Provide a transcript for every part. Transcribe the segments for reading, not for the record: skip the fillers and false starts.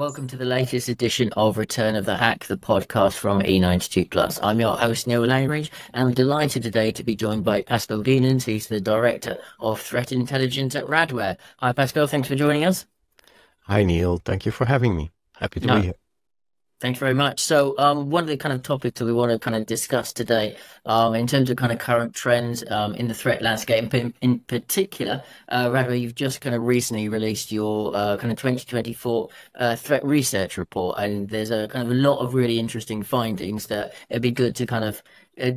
Welcome to the latest edition of Return of the Hack, the podcast from E92 Plus. I'm your host, Neil Langridge, and I'm delighted today to be joined by Pascal Greenens. He's the Director of Threat Intelligence at Radware. Hi, Pascal. Thanks for joining us. Hi, Neil. Thank you for having me. Happy to be No, here. Thanks very much. So, one of the kind of topics that we want to kind of discuss today, in terms of kind of current trends, in the threat landscape, in particular, Radway, you've just kind of recently released your kind of 2024 threat research report, and there's a kind of a lot of really interesting findings that it'd be good to kind of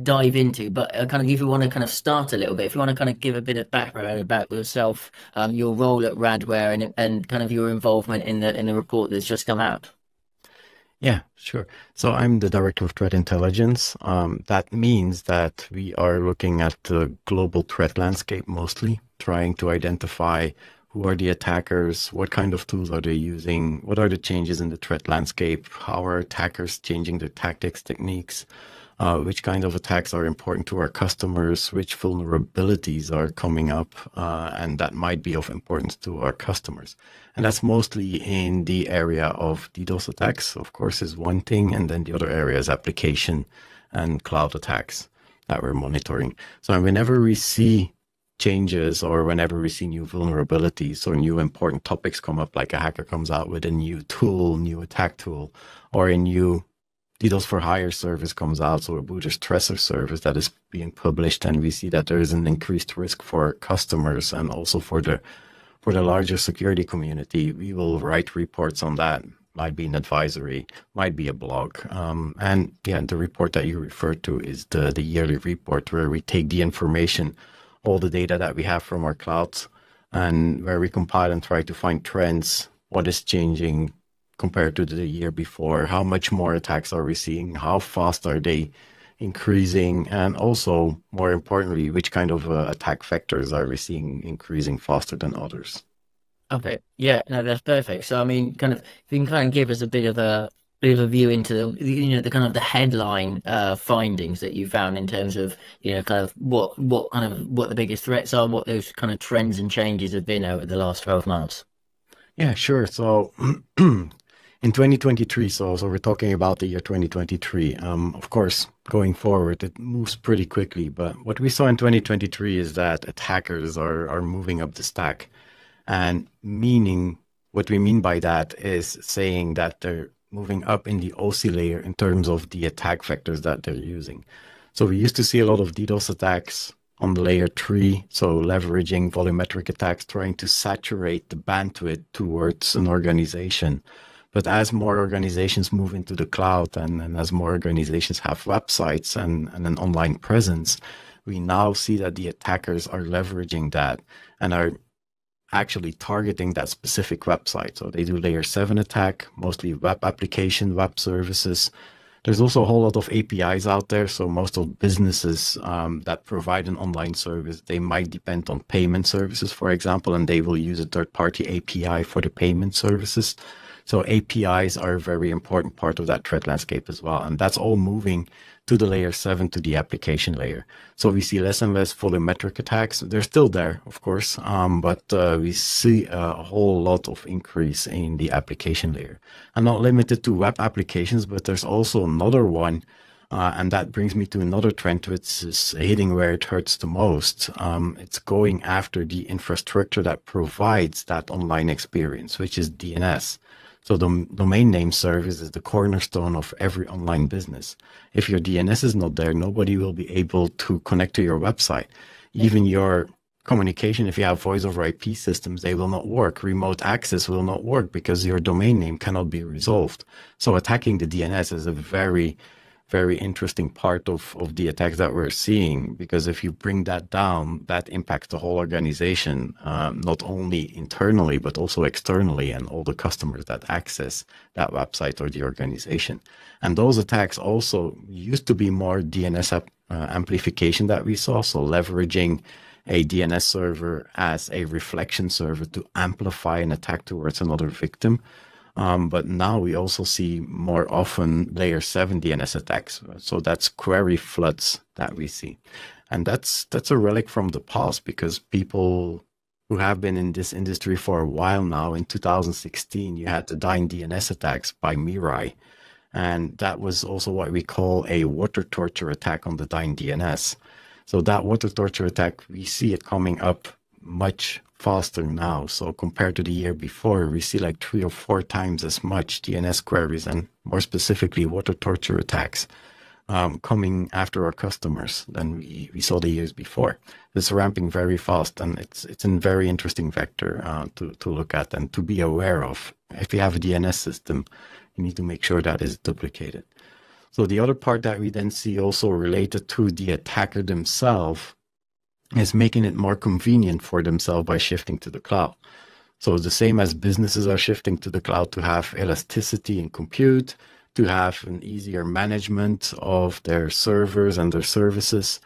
dive into. But kind of if you want to kind of start a little bit, if you want to kind of give a bit of background about yourself, your role at Radware, and kind of your involvement in the report that's just come out. Yeah, sure. So I'm the Director of Threat Intelligence. That means that we are looking at the global threat landscape mostly, trying to identify who are the attackers, what kind of tools are they using, what are the changes in the threat landscape, how are attackers changing their tactics, techniques, which kind of attacks are important to our customers, which vulnerabilities are coming up, and that might be of importance to our customers. And that's mostly in the area of DDoS attacks, of course, is one thing. And then the other area is application and cloud attacks that we're monitoring. So whenever we see changes or whenever we see new vulnerabilities or new important topics come up, like a hacker comes out with a new tool, new attack tool, or a new DDoS for hire service comes out, so a boot stressor service that is being published, and we see that there is an increased risk for customers and also for the larger security community, we will write reports on that. Might be an advisory, might be a blog. And yeah, the report that you referred to is the yearly report where we take the information, all the data that we have from our clouds, and where we compile and try to find trends, what is changing compared to the year before, how much more attacks are we seeing, how fast are they increasing, and also, more importantly, which kind of attack vectors are we seeing increasing faster than others? Okay, yeah, no, that's perfect. So, I mean, kind of, if you can kind of give us a bit of a view into the kind of the headline findings that you found in terms of kind of what the biggest threats are, what those kind of trends and changes have been over the last 12 months. Yeah, sure. So in 2023, so we're talking about the year 2023. Of course, going forward, it moves pretty quickly. But what we saw in 2023 is that attackers are moving up the stack. And meaning, what we mean by that is saying that they're moving up in the OC layer in terms of the attack vectors that they're using. So we used to see a lot of DDoS attacks on the layer 3, so leveraging volumetric attacks, trying to saturate the bandwidth towards an organization. But as more organizations move into the cloud and as more organizations have websites and an online presence, we now see that the attackers are leveraging that and are actually targeting that specific website. So they do layer 7 attack, mostly web application, web services. There's also a whole lot of APIs out there. So most of businesses that provide an online service, they might depend on payment services, for example, and they will use a third-party API for the payment services. So APIs are a very important part of that threat landscape as well. And that's all moving to the layer 7, to the application layer. So we see less and less volumetric attacks. They're still there, of course, but we see a whole lot of increase in the application layer. And not limited to web applications, but there's also another one, and that brings me to another trend which is hitting where it hurts the most. It's going after the infrastructure that provides that online experience, which is DNS. So the domain name service is the cornerstone of every online business. If your DNS is not there, nobody will be able to connect to your website. Even your communication, if you have voice over IP systems, they will not work. Remote access will not work because your domain name cannot be resolved. So attacking the DNS is a very, very interesting part of the attacks that we're seeing, because if you bring that down, that impacts the whole organization, not only internally, but also externally, and all the customers that access that website or the organization. And those attacks also used to be more DNS amplification that we saw, so leveraging a DNS server as a reflection server to amplify an attack towards another victim. But now we also see more often layer 7 DNS attacks. So that's query floods that we see. And that's a relic from the past, because people who have been in this industry for a while now. In 2016, you had the Dyn DNS attacks by Mirai. And that was also what we call a water torture attack on the Dyn DNS. So that water torture attack, we see it coming up much faster now. So compared to the year before, we see like 3 or 4 times as much DNS queries and more specifically water torture attacks coming after our customers than we saw the years before. It's ramping very fast, and it's a very interesting vector to look at and to be aware of. If you have a DNS system, you need to make sure that is duplicated. So the other part that we then see also related to the attacker themselves is making it more convenient for themselves by shifting to the cloud. So the same as businesses are shifting to the cloud to have elasticity in compute, to have an easier management of their servers and their services,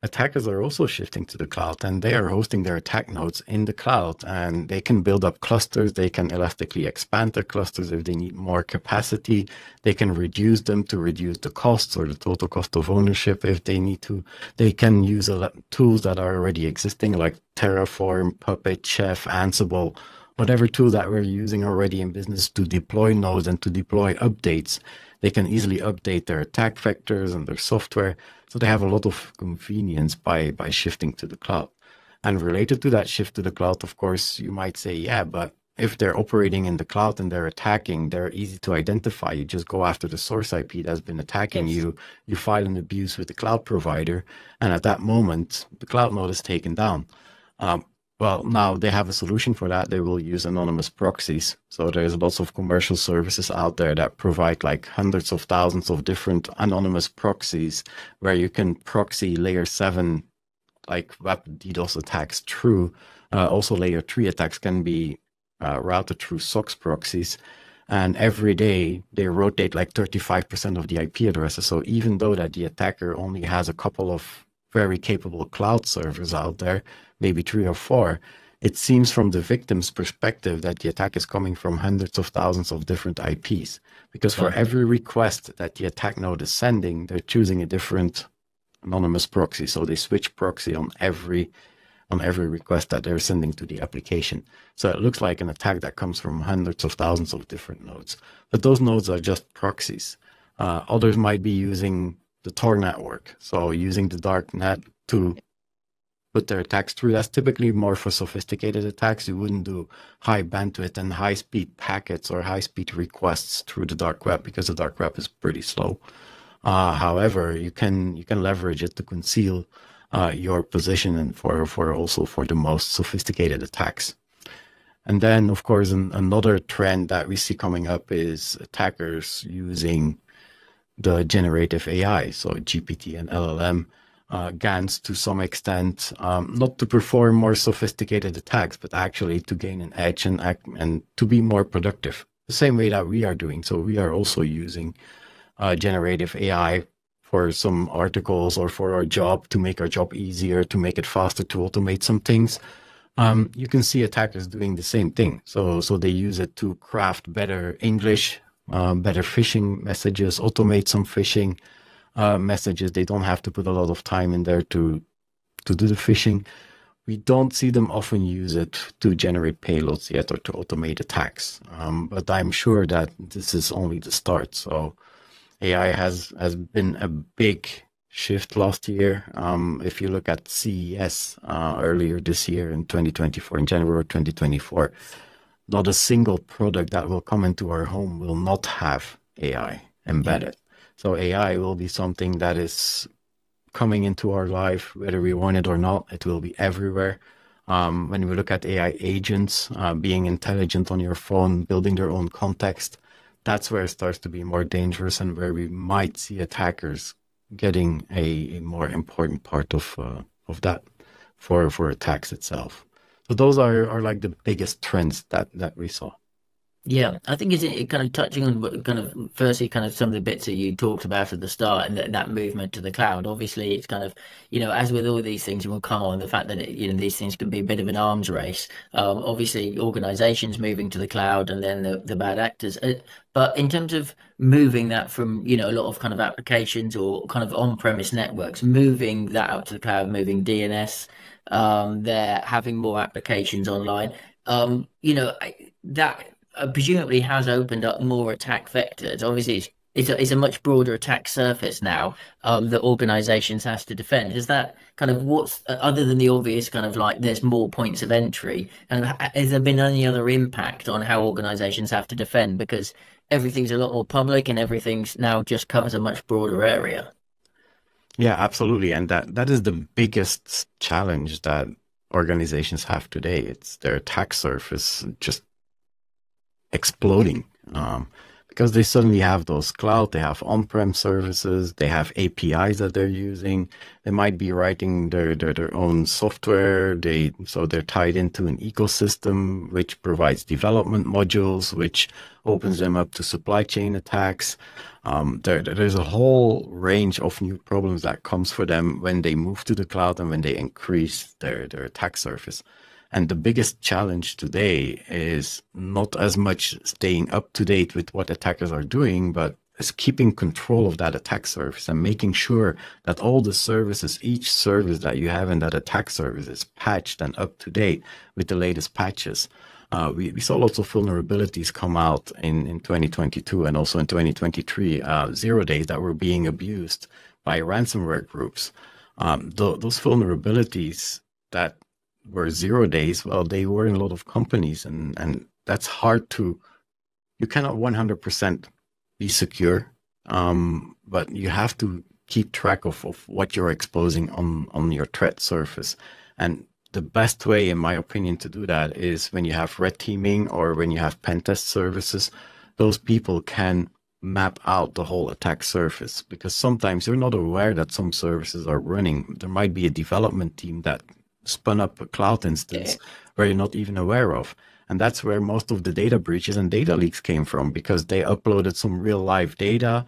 attackers are also shifting to the cloud, and they are hosting their attack nodes in the cloud, and they can build up clusters. They can elastically expand their clusters if they need more capacity. They can reduce them to reduce the costs or the total cost of ownership if they need to. They can use tools that are already existing like Terraform, Puppet, Chef, Ansible, whatever tool that we're using already in business to deploy nodes and to deploy updates. They can easily update their attack vectors and their software. So they have a lot of convenience by shifting to the cloud. And related to that shift to the cloud, of course, you might say, yeah, but if they're operating in the cloud and they're attacking, they're easy to identify. You just go after the source IP that's been attacking you. You file an abuse with the cloud provider. And at that moment, the cloud node is taken down. Well, now they have a solution for that. They will use anonymous proxies. So there's lots of commercial services out there that provide like hundreds of thousands of different anonymous proxies where you can proxy layer 7, like web DDoS attacks through. Also layer 3 attacks can be routed through SOX proxies. And every day they rotate like 35% of the IP addresses. So even though that the attacker only has a couple of very capable cloud servers out there, maybe 3 or 4, it seems from the victim's perspective that the attack is coming from hundreds of thousands of different IPs. Because for every request that the attack node is sending, they're choosing a different anonymous proxy. So they switch proxy on every request that they're sending to the application. So it looks like an attack that comes from hundreds of thousands of different nodes. But those nodes are just proxies. Others might be using the Tor network. So using the dark net to put their attacks through. That's typically more for sophisticated attacks. You wouldn't do high bandwidth and high speed packets or high speed requests through the dark web because the dark web is pretty slow. However, you can leverage it to conceal your position and for the most sophisticated attacks. And then, of course, another trend that we see coming up is attackers using the generative AI, so GPT and LLM, GANs to some extent, not to perform more sophisticated attacks, but actually to gain an edge and to be more productive, the same way that we are doing. So we are also using generative AI for some articles or for our job to make our job easier, to make it faster, to automate some things. You can see attackers doing the same thing. So they use it to craft better English, better phishing messages, automate some phishing messages. They don't have to put a lot of time in there to do the phishing. We don't see them often use it to generate payloads yet or to automate attacks. But I'm sure that this is only the start. So AI has been a big shift last year. If you look at CES earlier this year in 2024, in January 2024, not a single product that will come into our home will not have AI embedded. So AI will be something that is coming into our life, whether we want it or not. It will be everywhere. When we look at AI agents being intelligent on your phone, building their own context, that's where it starts to be more dangerous and where we might see attackers getting a more important part of that for attacks itself. So those are like the biggest trends that we saw. Yeah, I think it kind of touching on kind of firstly kind of some of the bits that you talked about at the start and that movement to the cloud. Obviously, it's kind of, as with all these things, and we'll come on the fact that these things can be a bit of an arms race. Obviously, organizations moving to the cloud and then the bad actors. But in terms of moving that from a lot of kind of applications or kind of on-premise networks, moving that out to the cloud, moving DNS. they're having more applications online. That presumably has opened up more attack vectors. Obviously, it's a much broader attack surface now that organizations have to defend. Is that kind of what's other than the obvious kind of like there's more points of entry? And has there been any other impact on how organizations have to defend? Because everything's a lot more public and everything's now just covers a much broader area. Yeah, absolutely. And that is the biggest challenge that organizations have today. It's their attack surface just exploding. Because they suddenly have those cloud, they have on-prem services, they have APIs that they're using. They might be writing their own software. So they're tied into an ecosystem which provides development modules, which opens them up to supply chain attacks. There's a whole range of new problems that comes for them when they move to the cloud and when they increase their attack surface. And the biggest challenge today is not as much staying up to date with what attackers are doing, but is keeping control of that attack surface and making sure that all the services, each service that you have in that attack service is patched and up to date with the latest patches. We saw lots of vulnerabilities come out in 2022 and also in 2023, 0 days that were being abused by ransomware groups. Those vulnerabilities that were 0 days, well, they were in a lot of companies, and that's hard to, you cannot 100% be secure, but you have to keep track of what you're exposing on your threat surface. And the best way, in my opinion, to do that is when you have red teaming or when you have pen test services, those people can map out the whole attack surface, because sometimes you're not aware that some services are running. There might be a development team that spun up a cloud instance where you're not even aware of. And that's where most of the data breaches and data leaks came from, because they uploaded some real live data.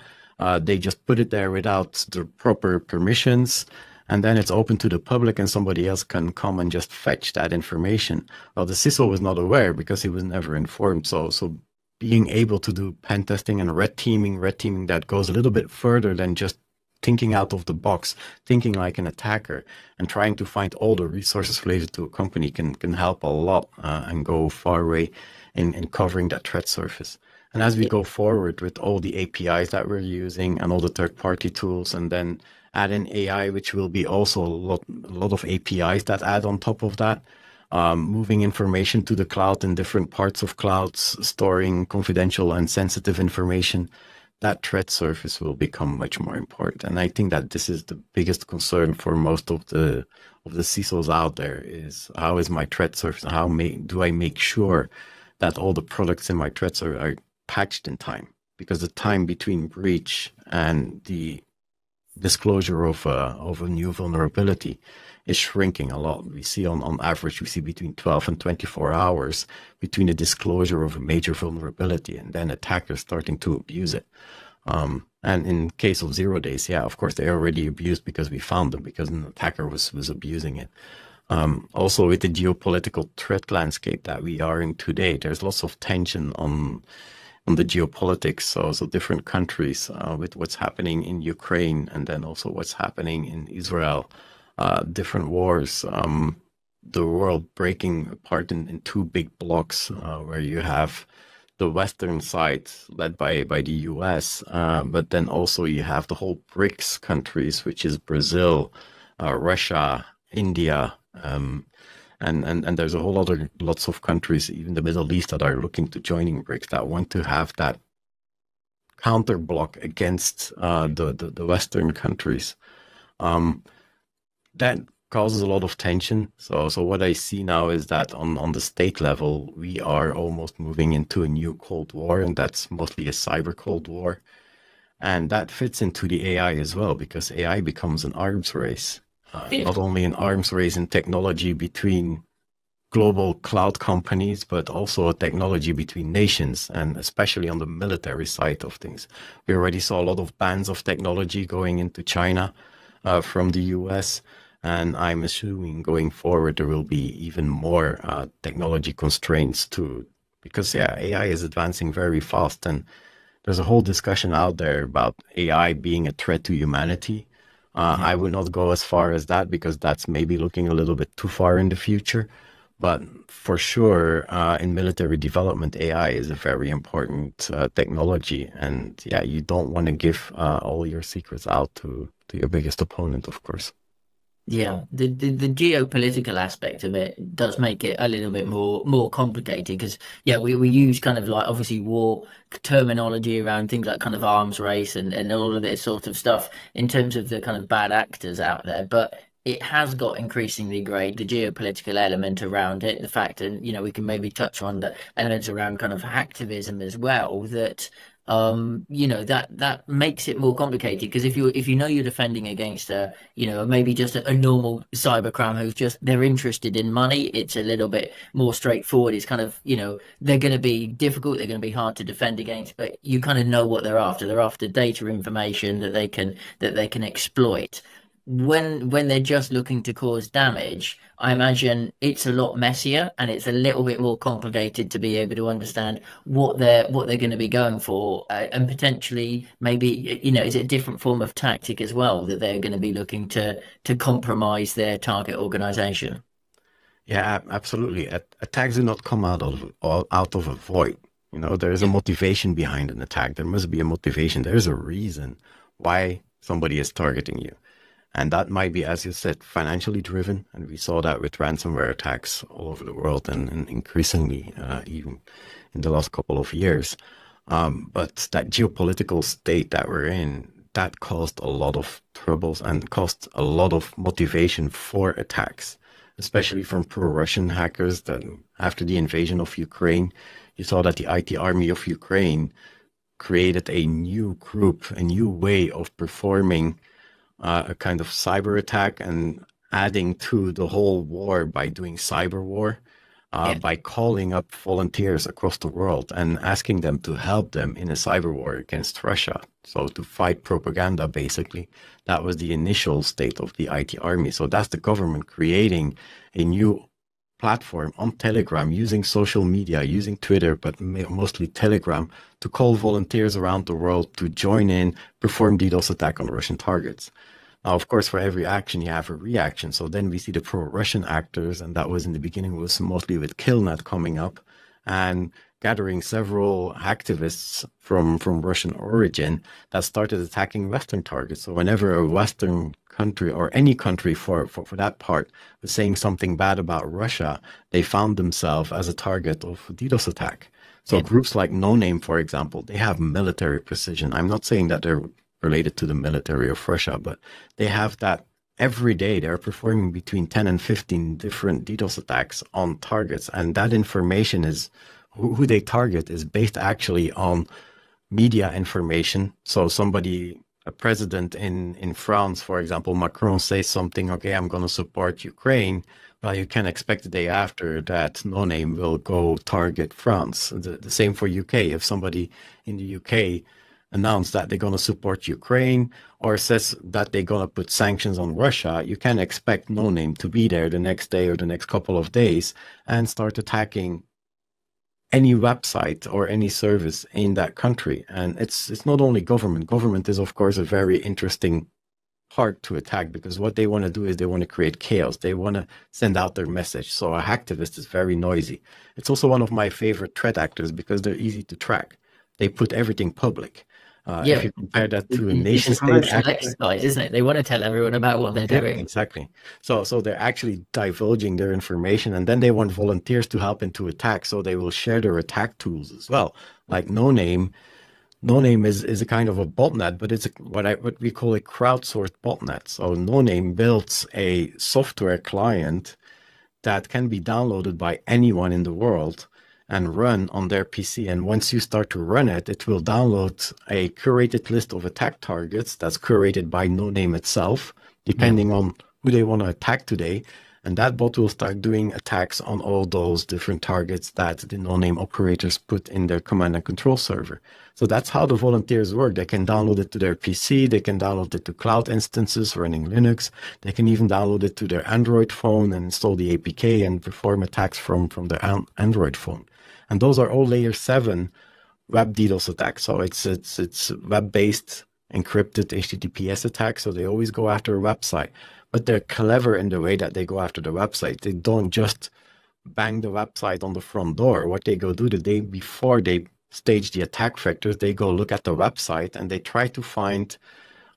They just put it there without the proper permissions. And then it's open to the public and somebody else can come and just fetch that information. Well, the CISO was not aware because he was never informed. So being able to do pen testing and red teaming that goes a little bit further than just thinking out of the box, thinking like an attacker, and trying to find all the resources related to a company can help a lot and go far away in covering that threat surface. And as we go forward with all the APIs that we're using and all the third-party tools, and then add in AI, which will be also a lot of APIs that add on top of that, moving information to the cloud in different parts of clouds, storing confidential and sensitive information, that threat surface will become much more important. And I think that this is the biggest concern for most of the CISOs out there is, how is my threat surface? How do I make sure that all the products in my threat surface are patched in time? Because the time between breach and the disclosure of a new vulnerability is shrinking a lot. We see on average, we see between 12 and 24 hours between the disclosure of a major vulnerability and then attackers starting to abuse it. And in case of 0 days, yeah, of course, they already abused because we found them, because an attacker was abusing it. Also, with the geopolitical threat landscape that we are in today, there's lots of tension on the geopolitics. So different countries with what's happening in Ukraine and then also what's happening in Israel. Different wars, the world breaking apart in two big blocks, where you have the Western side led by the US, but then also you have the whole BRICS countries, which is Brazil, Russia, India, and there's a whole other lots of countries, even the Middle East, that are looking to joining BRICS, that want to have that counter block against the Western countries. That causes a lot of tension. So what I see now is that on the state level, we are almost moving into a new Cold War, and that's mostly a cyber Cold War. And that fits into the AI as well, because AI becomes an arms race. Not only an arms race in technology between global cloud companies, but also a technology between nations, and especially on the military side of things. We already saw a lot of bans of technology going into China from the US. And I'm assuming going forward, there will be even more technology constraints too, because AI is advancing very fast. And there's a whole discussion out there about AI being a threat to humanity. Yeah. I would not go as far as that because that's maybe looking a little bit too far in the future. But for sure, in military development, AI is a very important technology. And yeah, you don't want to give all your secrets out to your biggest opponent, of course. Yeah, the geopolitical aspect of it does make it a little bit more complicated because yeah, we use kind of like obviously war terminology around things like kind of arms race and all of this sort of stuff in terms of the kind of bad actors out there, but it has got increasingly great the geopolitical element around it, the fact, and you know we can maybe touch on the elements around kind of hacktivism as well that you know that makes it more complicated because if you know you're defending against a you know maybe just a normal cybercrime who's just they're interested in money, it's a little bit more straightforward. It's kind of you know they're going to be difficult, they're going to be hard to defend against, but you kind of know what they're after. They're after data information that they can exploit. When they're just looking to cause damage, I imagine it's a lot messier and it's a little bit more complicated to be able to understand what they're going to be going for, and potentially maybe you know is it a different form of tactic as well that they're going to be looking to compromise their target organization. Yeah, absolutely. Attacks do not come out of a void. You know, there is a Yeah, motivation behind an attack. There must be a motivation. There's a reason why somebody is targeting you. And that might be, as you said, financially driven. And we saw that with ransomware attacks all over the world and increasingly even in the last couple of years. But that geopolitical state that we're in, that caused a lot of troubles and caused a lot of motivation for attacks, especially from pro-Russian hackers that after the invasion of Ukraine, you saw that the IT army of Ukraine created a new group, a new way of performing a kind of cyber attack and adding to the whole war by doing cyber war, yeah, by calling up volunteers across the world and asking them to help them in a cyber war against Russia. So to fight propaganda, basically, that was the initial state of the IT army. So that's the government creating a new platform on Telegram, using social media, using Twitter, but mostly Telegram, to call volunteers around the world to join in, perform DDoS attack on Russian targets. Now, of course, for every action, you have a reaction. So then we see the pro-Russian actors, and that was in the beginning, was mostly with Killnet coming up and gathering several hacktivists from Russian origin that started attacking Western targets. So whenever a Western country or any country for that part was saying something bad about Russia, they found themselves as a target of a DDoS attack. So yeah. groups like No Name, for example, they have military precision. I'm not saying that they're related to the military of Russia, but they have that every day. They're performing between 10 and 15 different DDoS attacks on targets. And that information is who they target is based actually on media information. So somebody, a president in France, for example, Macron says something, okay, I'm going to support Ukraine. Well, you can expect the day after that No Name will go target France. The same for UK. If somebody in the UK announce that they're going to support Ukraine or says that they're going to put sanctions on Russia, you can expect No Name to be there the next day or the next couple of days and start attacking any website or any service in that country. And it's not only government. Government is, of course, a very interesting part to attack because what they want to do is they want to create chaos. They want to send out their message. So a hacktivist is very noisy. It's also one of my favorite threat actors because they're easy to track. They put everything public. If Yeah, you compare that to a it's nation a state promotional actor, exercise, isn't it? They want to tell everyone about what they're yeah, doing. exactly. So they're actually divulging their information, and then they want volunteers to help into attack. So they will share their attack tools as well. Like No Name, No Name is a kind of a botnet, but it's what we call a crowdsourced botnet. So No Name builds a software client that can be downloaded by anyone in the world and run on their PC. And once you start to run it, it will download a curated list of attack targets that's curated by No Name itself, Yeah. depending on who they want to attack today. And that bot will start doing attacks on all those different targets that the No Name operators put in their command and control server. So that's how the volunteers work. They can download it to their PC. They can download it to cloud instances running Linux. They can even download it to their Android phone and install the APK and perform attacks from their Android phone. And those are all layer 7 web DDoS attacks. So it's web-based encrypted HTTPS attacks, so they always go after a website. But they're clever in the way that they go after the website. They don't just bang the website on the front door. What they go do the day before they stage the attack vectors, they go look at the website and they try to find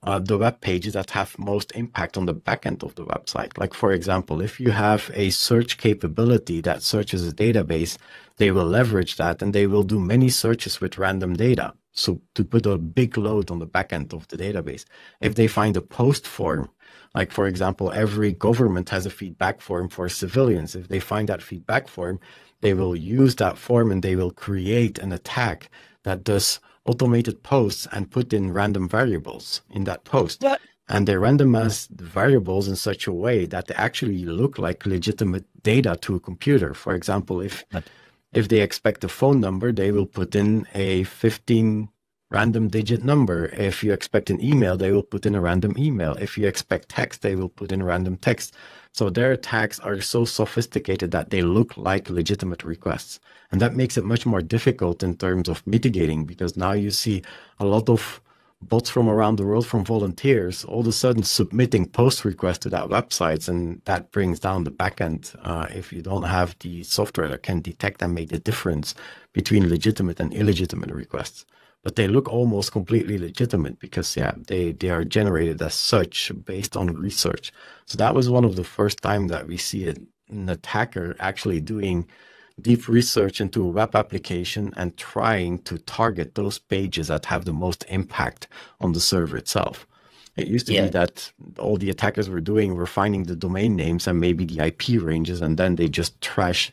the web pages that have most impact on the backend of the website. Like, for example, if you have a search capability that searches a database, they will leverage that and they will do many searches with random data. So to put a big load on the backend of the database. If they find a post form, like, for example, every government has a feedback form for civilians. If they find that feedback form, they will use that form and they will create an attack that does automated posts and put in random variables in that post. What? And they randomize the variables in such a way that they actually look like legitimate data to a computer. For example, if they expect a phone number, they will put in a 15 random digit number. If you expect an email, they will put in a random email. If you expect text, they will put in random text. So their attacks are so sophisticated that they look like legitimate requests. And that makes it much more difficult in terms of mitigating, because now you see a lot of bots from around the world, from volunteers, all of a sudden submitting post requests to that websites, and that brings down the backend if you don't have the software that can detect and make the difference between legitimate and illegitimate requests. But they look almost completely legitimate because, yeah, they are generated as such based on research. So that was one of the first time that we see an attacker actually doing deep research into a web application and trying to target those pages that have the most impact on the server itself. It used to be that all the attackers were finding the domain names and maybe the IP ranges, and then they just trash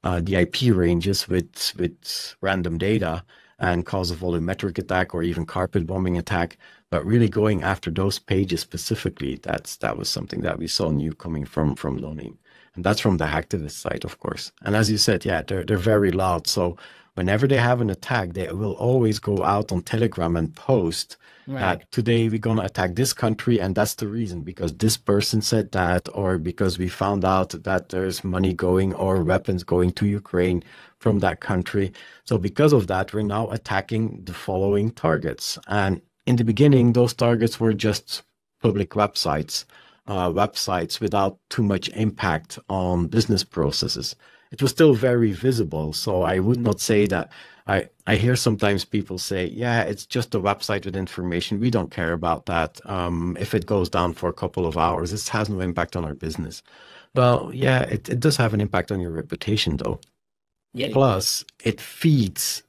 the IP ranges with random data and cause a volumetric attack or even carpet bombing attack. But really going after those pages specifically, that was something that we saw new coming from Lonin. And that's from the hacktivist side, of course. And as you said, yeah, they're very loud. So whenever they have an attack, they will always go out on Telegram and post that today we're going to attack this country, and that's the reason, because this person said that, or because we found out that there's money going or weapons going to Ukraine from that country. So because of that, we're now attacking the following targets. And in the beginning, those targets were just public websites without too much impact on business processes. It was still very visible. So I would not say that. I hear sometimes people say, yeah, it's just a website with information. We don't care about that. If it goes down for a couple of hours, this has no impact on our business. Well, yeah, it does have an impact on your reputation, though. Yeah. Plus, it feeds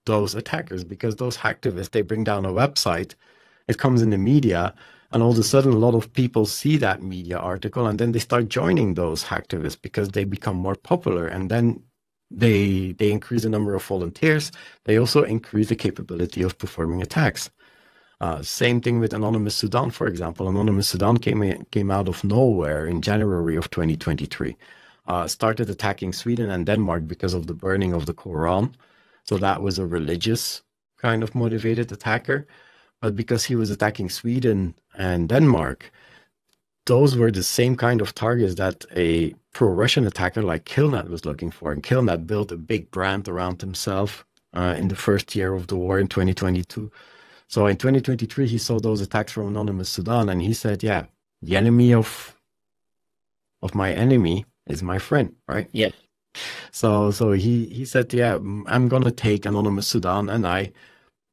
those attackers, because those hacktivists, they bring down a website, it comes in the media, and all of a sudden a lot of people see that media article, and then they start joining those hacktivists because they become more popular, and then they increase the number of volunteers. They also increase the capability of performing attacks. Same thing with Anonymous Sudan, for example. Anonymous Sudan came out of nowhere in January of 2023. Started attacking Sweden and Denmark because of the burning of the Quran. So that was a religious kind of motivated attacker. But because he was attacking Sweden and Denmark, those were the same kind of targets that a pro-Russian attacker like Killnet was looking for. And Killnet built a big brand around himself in the first year of the war in 2022. So in 2023, he saw those attacks from Anonymous Sudan, and he said, yeah, the enemy of my enemy is my friend, right? Yeah. So he said, yeah, I'm going to take Anonymous Sudan and I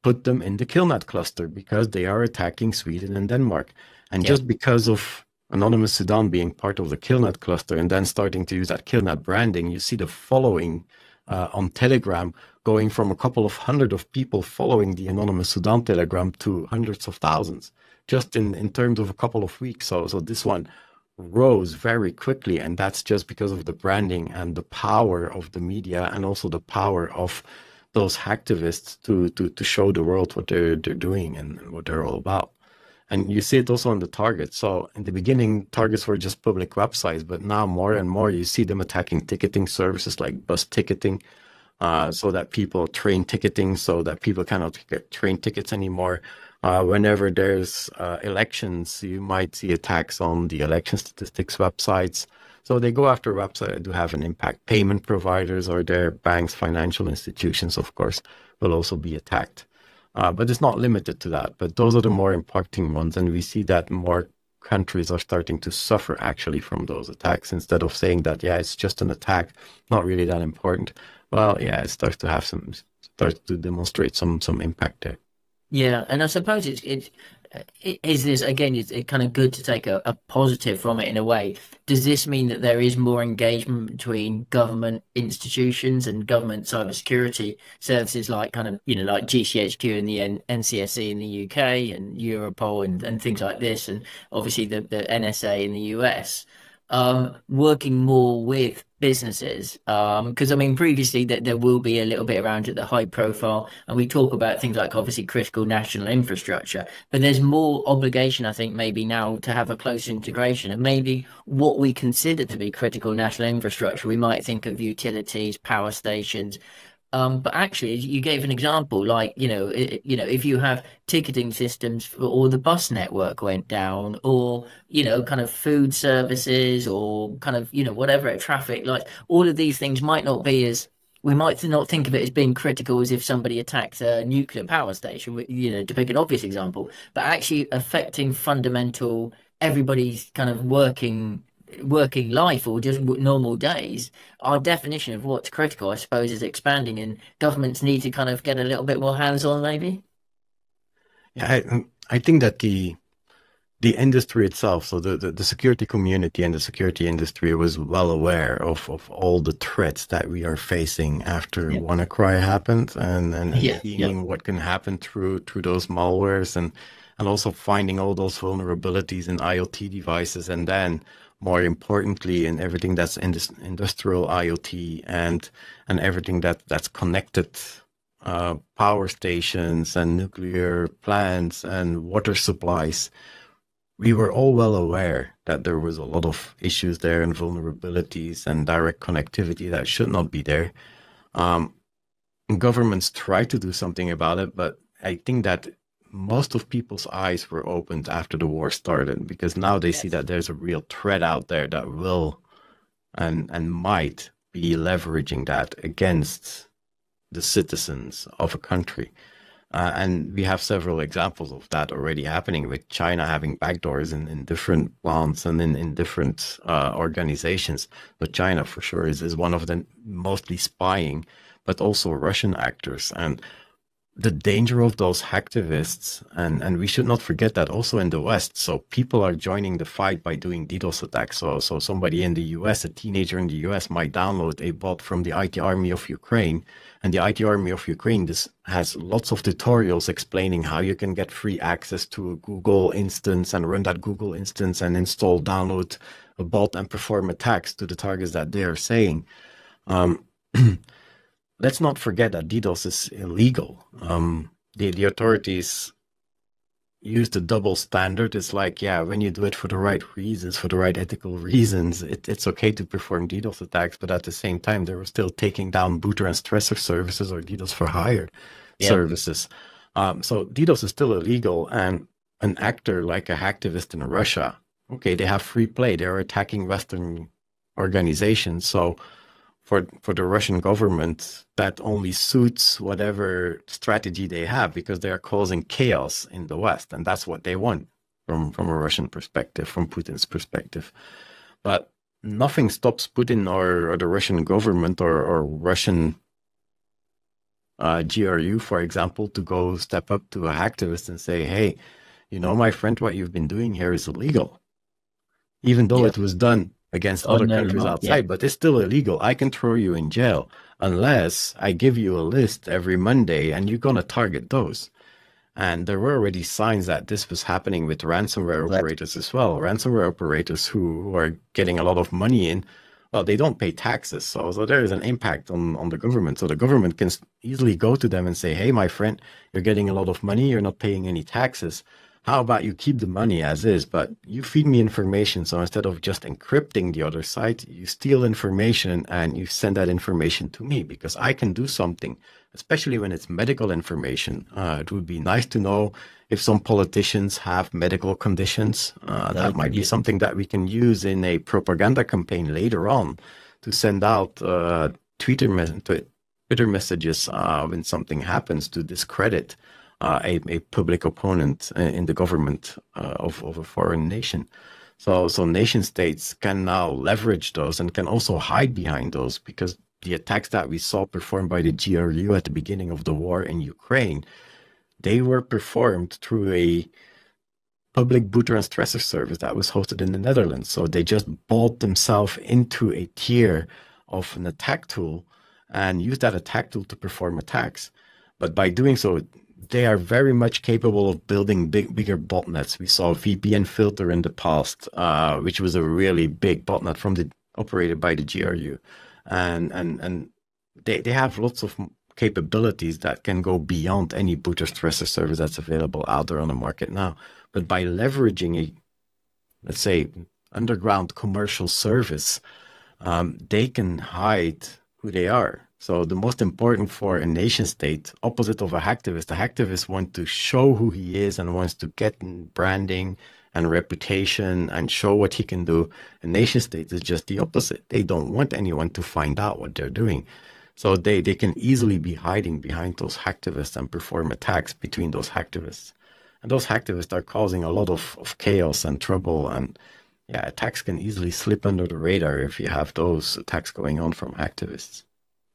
put them in the Killnet cluster because they are attacking Sweden and Denmark. And just because of Anonymous Sudan being part of the Killnet cluster and then starting to use that Killnet branding, you see the following on Telegram going from a couple of hundred of people following the Anonymous Sudan Telegram to hundreds of thousands, just in terms of a couple of weeks. So this one rose very quickly, and that's just because of the branding and the power of the media, and also the power of those hacktivists to show the world what they're doing and what they're all about. And you see it also on the targets. So in the beginning, targets were just public websites, but now more and more you see them attacking ticketing services like bus ticketing, so that people train ticketing, so that people cannot get train tickets anymore. Whenever there's elections, you might see attacks on the election statistics websites. So they go after websites that do have an impact. Payment providers or their banks, financial institutions, of course, will also be attacked. But it's not limited to that. But those are the more impacting ones. And we see that more countries are starting to suffer actually from those attacks instead of saying that, yeah, it's just an attack, not really that important. Well, yeah, it starts to demonstrate some impact there. Yeah, and I suppose it is this again. It's kind of good to take a positive from it in a way. Does this mean that there is more engagement between government institutions and government cybersecurity services, like kind of like GCHQ and the NCSC in the UK and Europol and things like this, and obviously the NSA in the US, working more with businesses? Because I mean, previously that there will be a little bit around at the high profile, and we talk about things like obviously critical national infrastructure, but there's more obligation, I think, maybe now to have a close integration, and maybe what we consider to be critical national infrastructure, we might think of utilities, power stations. But actually, you gave an example, like, if you have ticketing systems for, or the bus network went down, or, kind of food services, or kind of, whatever, traffic, like all of these things might not be as, we might not think of it as being critical as if somebody attacked a nuclear power station, to pick an obvious example, but actually affecting fundamental, everybody's kind of working life or just normal days. Our definition of what's critical, I suppose, is expanding, and governments need to kind of get a little bit more hands-on, maybe. Yeah, I think that the industry itself, so the security community and the security industry was well aware of all the threats that we are facing after Yeah. WannaCry happened and Yeah. Yeah. seeing what can happen through those malwares and also finding all those vulnerabilities in IoT devices, and then more importantly in everything that's in this industrial IoT and everything that's connected, power stations and nuclear plants and water supplies. We were all well aware that there was a lot of issues there and vulnerabilities and direct connectivity that should not be there. Um, Governments try to do something about it, but I think that most of people's eyes were opened after the war started, because now they see Yes. that there's a real threat out there that will and might be leveraging that against the citizens of a country. And we have several examples of that already happening, with China having backdoors in different plants and in different organizations. But China, for sure, is one of them, mostly spying, but also Russian actors. And the danger of those hacktivists, and we should not forget that also in the West. So people are joining the fight by doing DDoS attacks. So somebody in the US, a teenager in the US, might download a bot from the IT Army of Ukraine, and the IT Army of Ukraine has lots of tutorials explaining how you can get free access to a Google instance and run that Google instance and download a bot and perform attacks to the targets that they are saying. Um, Let's not forget that DDoS is illegal. The authorities use the double standard. It's like, yeah, when you do it for the right reasons, for the right ethical reasons, it's okay to perform DDoS attacks. But at the same time, they were still taking down booter and stressor services or DDoS for hire Yeah. services. So DDoS is still illegal. And an actor like a hacktivist in Russia, okay, they have free play. They're attacking Western organizations. So for the Russian government, that only suits whatever strategy they have, because they are causing chaos in the West, and that's what they want from a Russian perspective, from Putin's perspective. But nothing stops Putin or the Russian government or Russian GRU, for example, to go step up to a hacktivist and say, hey, my friend, what you've been doing here is illegal, even though Yeah. it was done against Oh other no, countries Mark. Yeah. outside, but it's still illegal. I can throw you in jail unless I give you a list every Monday and you're going to target those. And there were already signs that this was happening with ransomware Right. operators as well. Ransomware operators who are getting a lot of money in, well, they don't pay taxes. So there is an impact on the government. So the government can easily go to them and say, hey, my friend, you're getting a lot of money. You're not paying any taxes. How about you keep the money as is, but you feed me information. So instead of just encrypting the other side, you steal information and you send that information to me, because I can do something, especially when it's medical information. It would be nice to know if some politicians have medical conditions. That might be Yeah. something that we can use in a propaganda campaign later on to send out Twitter messages when something happens, to discredit a public opponent in the government of a foreign nation. So nation states can now leverage those and can also hide behind those, because the attacks that we saw performed by the GRU at the beginning of the war in Ukraine, they were performed through a public booter and stressor service that was hosted in the Netherlands. So they just bought themselves into a tier of an attack tool and used that attack tool to perform attacks. But by doing so, they are very much capable of building bigger botnets. We saw VPN Filter in the past, which was a really big botnet operated by the GRU. And they have lots of capabilities that can go beyond any booter stressor service that's available out there on the market now. But by leveraging let's say, underground commercial service, they can hide who they are. So the most important for a nation state, opposite of a hacktivist wants to show who he is and wants to get branding and reputation and show what he can do. A nation state is just the opposite. They don't want anyone to find out what they're doing. So they can easily be hiding behind those hacktivists and perform attacks between those hacktivists. And those hacktivists are causing a lot of chaos and trouble. And yeah, attacks can easily slip under the radar if you have those attacks going on from hacktivists.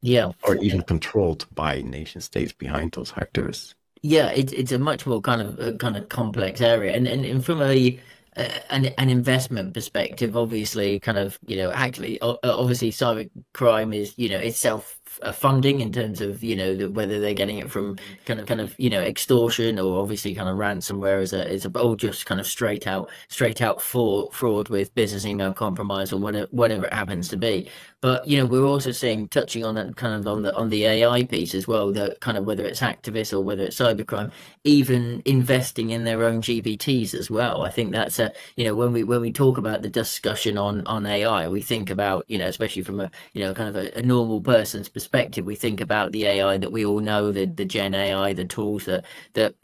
Yeah. Or even controlled by nation states behind those hacktivists. Yeah, it's a much more kind of complex area, and from an investment perspective, obviously, kind of, actually, obviously, cyber crime is, it's self funding in terms of, whether they're getting it from kind of extortion, or obviously kind of ransomware or just kind of straight out fraud with business email compromise, or whatever it happens to be. But we're also seeing, touching on that kind of on the AI piece as well, that kind of, whether it's activists or whether it's cybercrime, even investing in their own GPTs as well. I think that's when we talk about the discussion on AI, we think about, especially from a kind of a normal person's perspective, we think about the AI that we all know, the Gen AI, the tools that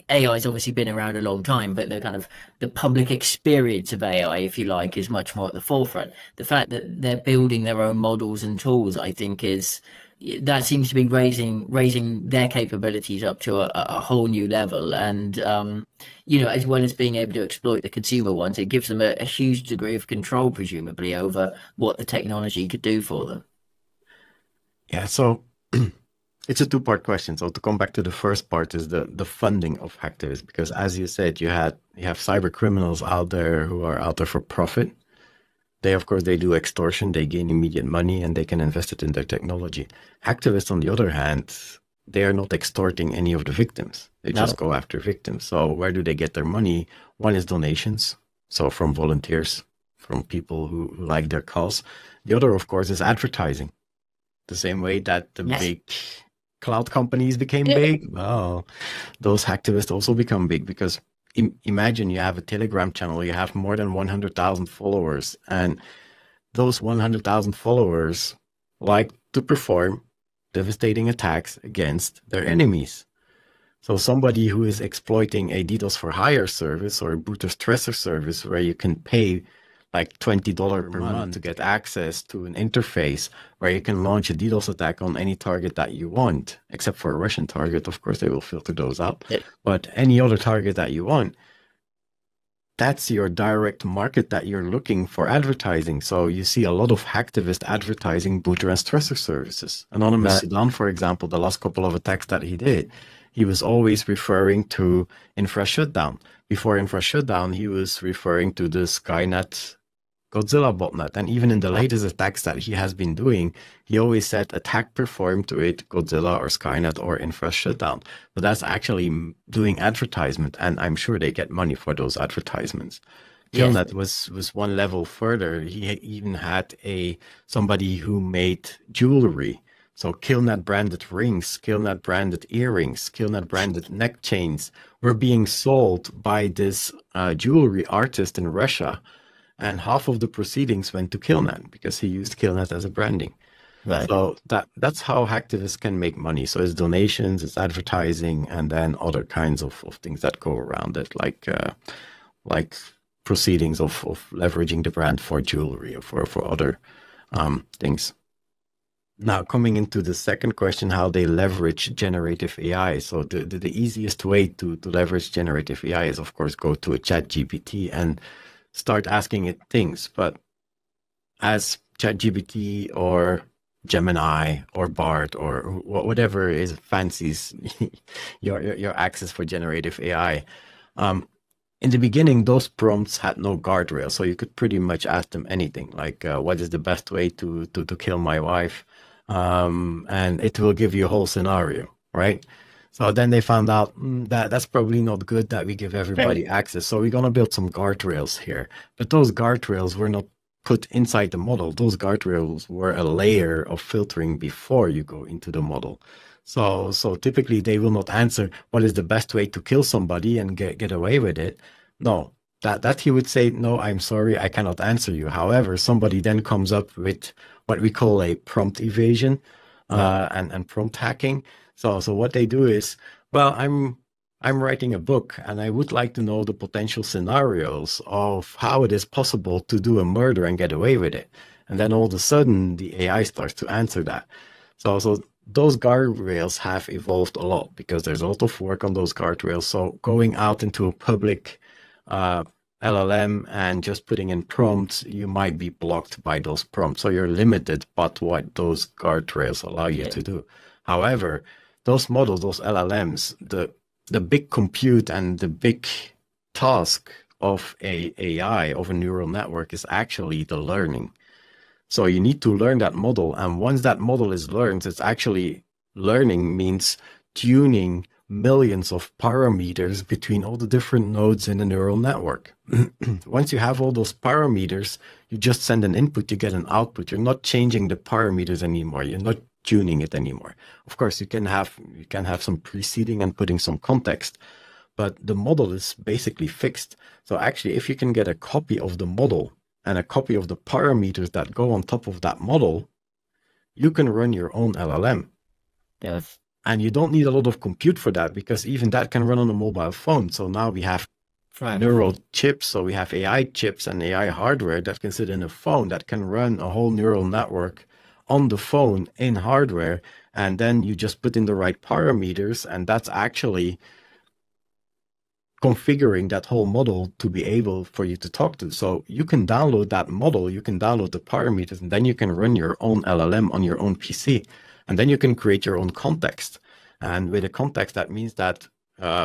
AI has obviously been around a long time, but the kind of the public experience of AI, if you like, is much more at the forefront. The fact that they're building their own models and tools, I think, that seems to be raising their capabilities up to a whole new level. And as well as being able to exploit the consumer ones, it gives them a huge degree of control, presumably, over what the technology could do for them. Yeah, so it's a two-part question. So to come back to the first part is the funding of hacktivists, because as you said, you have cyber criminals out there who are out there for profit. They, of course, they do extortion, they gain immediate money, and they can invest it in their technology. Hacktivists, on the other hand, they are not extorting any of the victims. They just go after victims. So where do they get their money? One is donations, so from volunteers, from people who like their cause. The other, of course, is advertising. The same way that the big cloud companies became big, well, those hacktivists also become big, because imagine you have a Telegram channel, you have more than 100,000 followers, and those 100,000 followers like to perform devastating attacks against their enemies. So somebody who is exploiting a DDoS for hire service or a booter stressor service, where you can pay like $20 per month to get access to an interface where you can launch a DDoS attack on any target that you want, except for a Russian target. Of course, they will filter those out. Yeah. But any other target that you want, that's your direct market that you're looking for advertising. So you see a lot of hacktivist advertising booter and stressor services. Anonymous Sudan, for example, the last couple of attacks that he did, he was always referring to infra shutdown. Before infra shutdown, he was referring to the Skynet Godzilla botnet. And even in the latest attacks that he has been doing, he always said attack performed with Godzilla or Skynet or infra shutdown. But that's actually doing advertisement, and I'm sure they get money for those advertisements. Killnet was one level further. He even had somebody who made jewelry. So Killnet branded rings, Killnet branded earrings, Killnet branded neck chains were being sold by this jewelry artist in Russia. And half of the proceedings went to Killnet because he used Killnet as a branding. Right. So that's how hacktivists can make money. So it's donations, it's advertising, and then other kinds of things that go around it, like proceedings of leveraging the brand for jewelry or for other things. Now, coming into the second question, how they leverage generative AI. So the easiest way to leverage generative AI is, of course, go to a chat GPT and start asking it things. But as ChatGPT or Gemini or Bard or whatever is fancies your access for generative AI. In the beginning, those prompts had no guardrail, so you could pretty much ask them anything, like what is the best way to kill my wife, and it will give you a whole scenario, right? So then they found out that that's probably not good that we give everybody access. So we're gonna build some guardrails here, but those guardrails were not put inside the model. Those guardrails were a layer of filtering before you go into the model. So typically they will not answer what is the best way to kill somebody and get away with it. No, that he would say, no, I'm sorry, I cannot answer you. However, somebody then comes up with what we call a prompt evasion and prompt hacking. So what they do is, well, I'm writing a book and I would like to know the potential scenarios of how it is possible to do a murder and get away with it. And then all of a sudden the AI starts to answer that. So those guardrails have evolved a lot because there's a lot of work on those guardrails. So going out into a public LLM and just putting in prompts, you might be blocked by those prompts. So you're limited by what those guardrails allow you to do. However, those models, those LLMs, the big compute and the big task of a AI, of a neural network, is actually the learning. So you need to learn that model. And once that model is learned, it's actually learning means tuning millions of parameters between all the different nodes in a neural network. Once you have all those parameters, you just send an input, you get an output. You're not changing the parameters anymore. You're not tuning it anymore. Of course, you can have some preceding and putting some context, but the model is basically fixed. So actually, if you can get a copy of the model and a copy of the parameters that go on top of that model, you can run your own LLM. Yes. And you don't need a lot of compute for that because even that can run on a mobile phone. So now we have neural chips. So we have AI chips and AI hardware that can sit in a phone that can run a whole neural network on the phone in hardware. And then you just put in the right parameters, and that's actually configuring that whole model to be able for you to talk to. So you can download that model, you can download the parameters, and then you can run your own LLM on your own PC. And then you can create your own context. And with a context, that means that,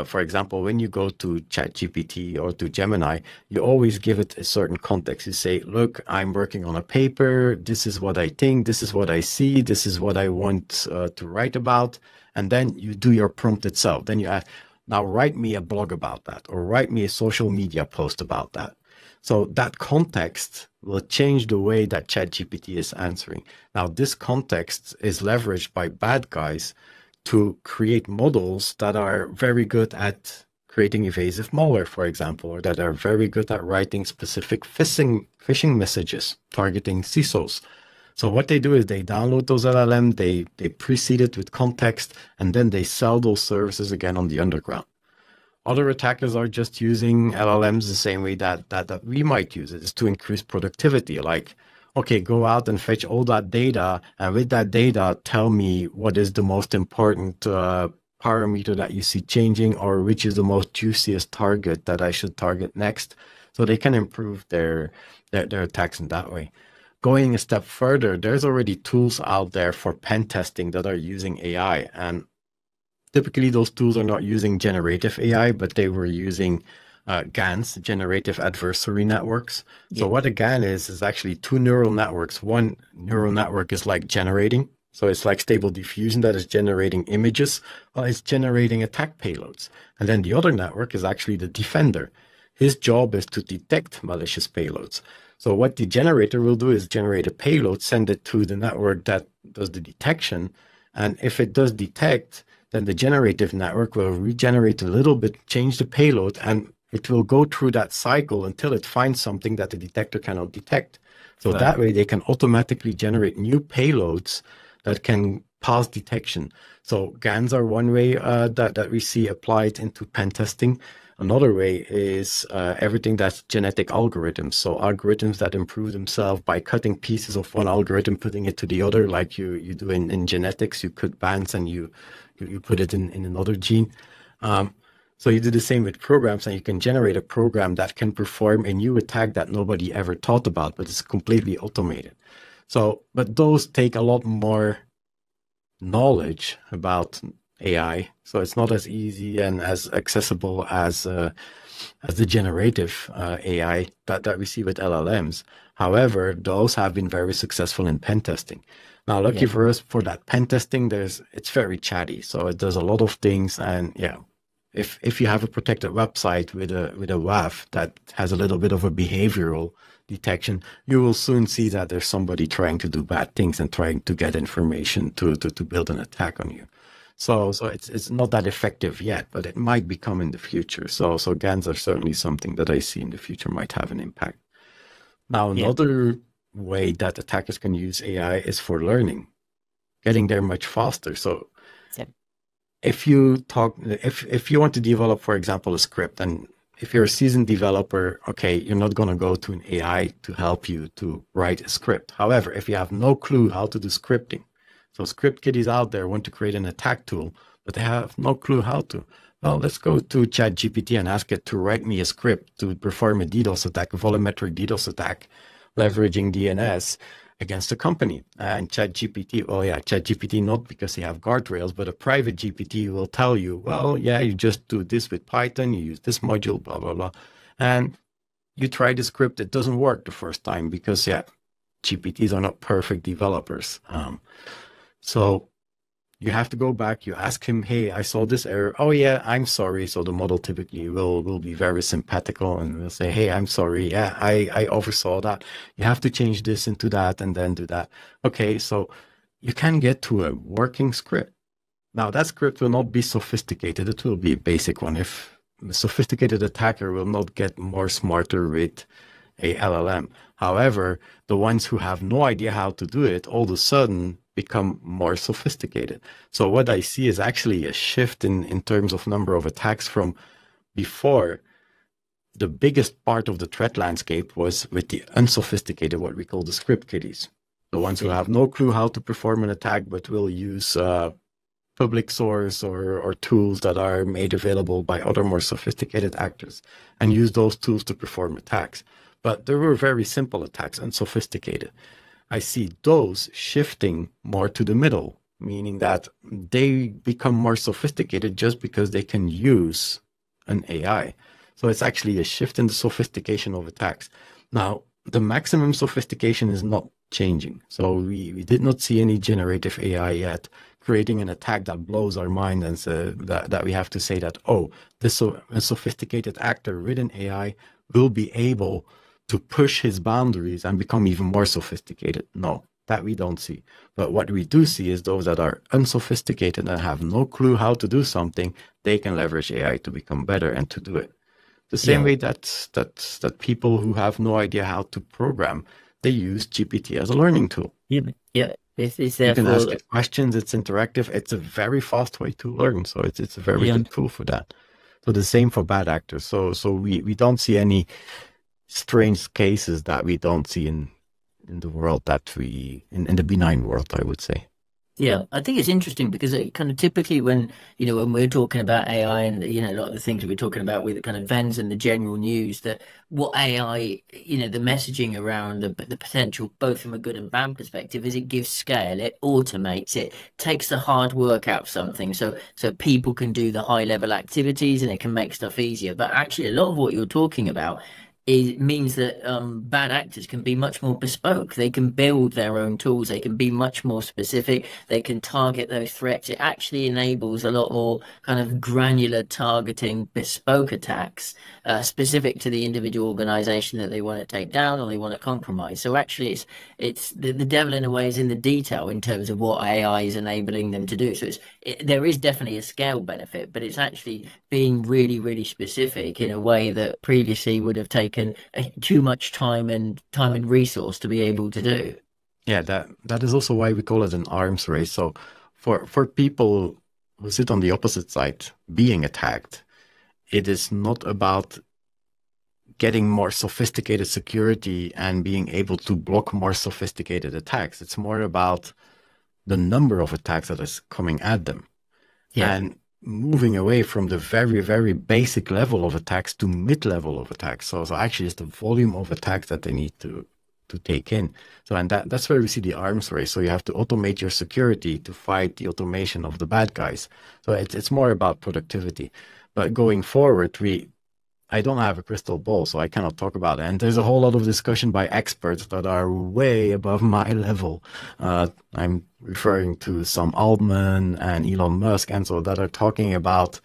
for example, when you go to ChatGPT or to Gemini, you always give it a certain context. You say, look, I'm working on a paper. This is what I think. This is what I see. This is what I want to write about. And then you do your prompt itself. Then you ask, now write me a blog about that, or write me a social media post about that. So that context will change the way that ChatGPT is answering. Now, this context is leveraged by bad guys to create models that are very good at creating evasive malware, for example, or that are very good at writing specific phishing messages targeting CISOs. So what they do is they download those LLM, they precede it with context, and then they sell those services again on the underground. Other attackers are just using LLMs the same way that we might use it, is to increase productivity. Like, okay, go out and fetch all that data, and with that data, tell me what is the most important parameter that you see changing, or which is the most juiciest target that I should target next. So they can improve their attacks in that way. Going a step further, there's already tools out there for pen testing that are using AI, and typically those tools are not using generative AI, but they were using GANs, generative adversary networks. So what a GAN is actually two neural networks. One neural network is like generating. So it's like Stable Diffusion that is generating images. Well, it's generating attack payloads. And then the other network is actually the defender. His job is to detect malicious payloads. So what the generator will do is generate a payload, send it to the network that does the detection. And if it does detect, then the generative network will regenerate a little bit, change the payload, and it will go through that cycle until it finds something that the detector cannot detect. So that way they can automatically generate new payloads that can pass detection. So GANs are one way that we see applied into pen testing. Another way is everything that's genetic algorithms. So algorithms that improve themselves by cutting pieces of one algorithm, putting it to the other, like you do in genetics. You cut bands and you put it in another gene. So you do the same with programs, and you can generate a program that can perform a new attack that nobody ever thought about, but it's completely automated. So, but those take a lot more knowledge about AI, so it's not as easy and as accessible as the generative AI that we see with LLMs. However, those have been very successful in pen testing. Now, lucky for us, for that pen testing, it's very chatty, so it does a lot of things. And yeah, if you have a protected website with a WAF that has a little bit of a behavioral detection, you will soon see that there's somebody trying to do bad things and trying to get information to build an attack on you. So it's not that effective yet, but it might become in the future. So GANs are certainly something that I see in the future might have an impact. Now, another way that attackers can use AI is for learning, getting there much faster. So if you want to develop, for example, a script, and if you're a seasoned developer, okay, you're not going to go to an AI to help you to write a script. However, if you have no clue how to do scripting, so script kiddies out there want to create an attack tool, but they have no clue how to. Well, let's go to ChatGPT and ask it to write me a script to perform a DDoS attack, a volumetric DDoS attack, leveraging DNS against a company. And ChatGPT, not because they have guardrails, but a private GPT will tell you, well, yeah, you just do this with Python, you use this module, blah, blah, blah. And you try the script, it doesn't work the first time because, GPTs are not perfect developers. So you have to go back, you ask him, hey, I saw this error. Oh yeah, I'm sorry. So the model typically will be very sympathetical and will say, hey, I'm sorry. Yeah, I oversaw that. You have to change this into that and then do that. Okay, so you can get to a working script. Now that script will not be sophisticated. It will be a basic one. If a sophisticated attacker will not get more smarter with a LLM. However, the ones who have no idea how to do it, all of a sudden become more sophisticated. So what I see is actually a shift in terms of number of attacks from before. The biggest part of the threat landscape was with the unsophisticated, what we call the script kiddies. The ones who have no clue how to perform an attack, but will use public source or tools that are made available by other more sophisticated actors and use those tools to perform attacks. But there were very simple attacks, unsophisticated. I see those shifting more to the middle, meaning that they become more sophisticated just because they can use an AI. So it's actually a shift in the sophistication of attacks. Now, the maximum sophistication is not changing. So we did not see any generative AI yet creating an attack that blows our mind and that we have to say that, oh, a sophisticated actor with an AI will be able to push his boundaries and become even more sophisticated. No, that we don't see. But what we do see is those that are unsophisticated and have no clue how to do something, they can leverage AI to become better and to do it. The same way that people who have no idea how to program, they use GPT as a learning tool. Yeah. It's you can ask it questions, it's interactive, it's a very fast way to learn. So it's a very good tool for that. So the same for bad actors. So we don't see any strange cases that we don't see in the world in the benign world, I would say. Yeah, I think it's interesting because it kind of typically when we're talking about AI and, a lot of the things that we're talking about with the kind of events and the general news, that what AI, the messaging around the potential, both from a good and bad perspective, is it gives scale, it automates, it takes the hard work out of something so people can do the high level activities and it can make stuff easier. But actually a lot of what you're talking about it means that bad actors can be much more bespoke. They can build their own tools. They can be much more specific. They can target those threats. It actually enables a lot more kind of granular targeting, bespoke attacks specific to the individual organization that they want to take down or they want to compromise. So actually, it's the devil in a way is in the detail in terms of what AI is enabling them to do. So there is definitely a scale benefit, but it's actually being really, really specific in a way that previously would have taken too much time and resource to be able to do. Yeah, that is also why we call it an arms race. So for people who sit on the opposite side being attacked, it is not about getting more sophisticated security and being able to block more sophisticated attacks. It's more about the number of attacks that is coming at them. Yeah. And moving away from the very, very basic level of attacks to mid-level of attacks. So actually it's the volume of attacks that they need to take in. So, and that's where we see the arms race. So you have to automate your security to fight the automation of the bad guys. So it's more about productivity. But going forward, I don't have a crystal ball, so I cannot talk about it. And there's a whole lot of discussion by experts that are way above my level. I'm referring to Sam Altman and Elon Musk, and so that are talking about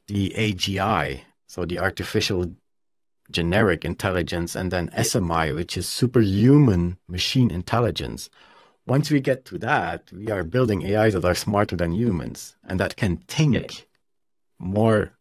the AGI, so the artificial generic intelligence, and then SMI, which is superhuman machine intelligence. Once we get to that, we are building AIs that are smarter than humans and that can think more